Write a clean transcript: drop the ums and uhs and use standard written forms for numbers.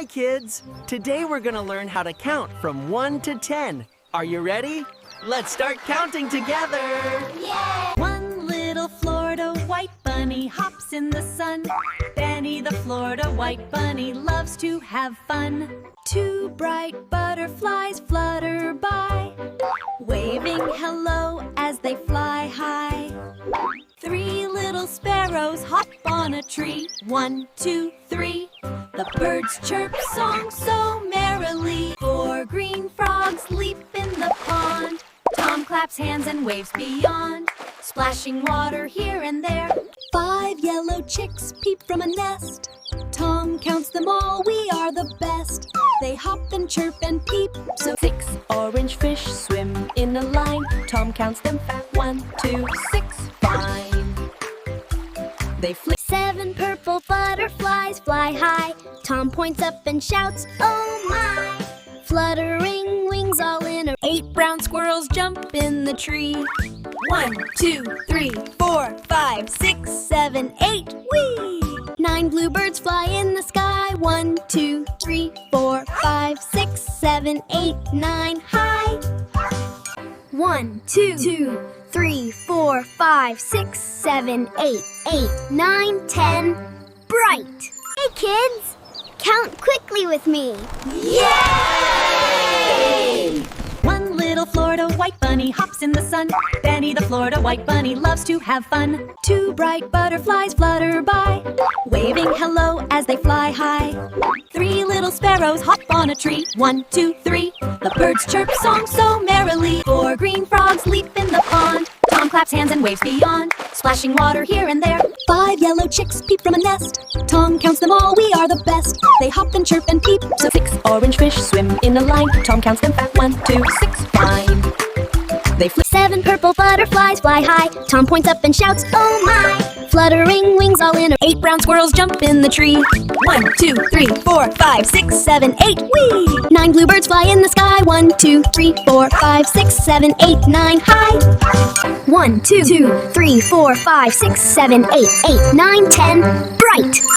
kids! Today we're gonna learn how to count from 1 to 10. Are you ready? Let's start counting together! Yay! One little Florida white bunny hops in the sun. Benny the Florida white bunny loves to have fun. Two bright butterflies flutter by, waving hello as they fly high. Three little sparrows hop on a tree. 1, 2, 3. The birds chirp song so merrily. Four green frogs leap in the pond. Tom claps hands and waves beyond, splashing water here and there. 5 yellow chicks peep from a nest. Tom counts them all, we are the best. They hop and chirp and peep. So 6 orange fish swim in a line. Tom counts them fat. 1, 2, 6, fine. They flit. 7 purple butterflies fly high. Tom points up and shouts, oh my! Fluttering wings all in a 8 brown squirrels jump in the tree. 1, 2, 3, 4, 5, 6, 7, 8, whee! 9 bluebirds fly in the sky. 1, 2, 3, 4, 5, 6, 7, 8, 9, hi! 1, 2, 3, 4, 5, 6, 7, 8, 9, 10, bright! Hey kids, count quickly with me. Yay! One little Florida white bunny hops in the sun. Benny the Florida white bunny loves to have fun. 2 bright butterflies flutter by, waving hello as they fly high. 3 little sparrows hop on a tree. 1, 2, 3. The birds chirp song so merrily. 4 green frogs leap in the pond. Tom claps hands and waves beyond, splashing water here and there. 5 yellow chicks peep from a nest. Tom counts them all, we are the best. They hop and chirp and peep. So 6 orange fish swim in a line. Tom counts them fat. 1, 2, 6, fine. They flit. 7 purple butterflies fly high. Tom points up and shouts, oh my! Fluttering wings all in a 8 brown squirrels jump in the tree. 1, 2, 3, 4, 5, 6, 7, 8, whee! 9 bluebirds fly in the sky. 1, 2, 3, 4, 5, 6, 7, 8, 9, hi! 1, 2, 3, 4, 5, 6, 7, 8, 9, 10, bright!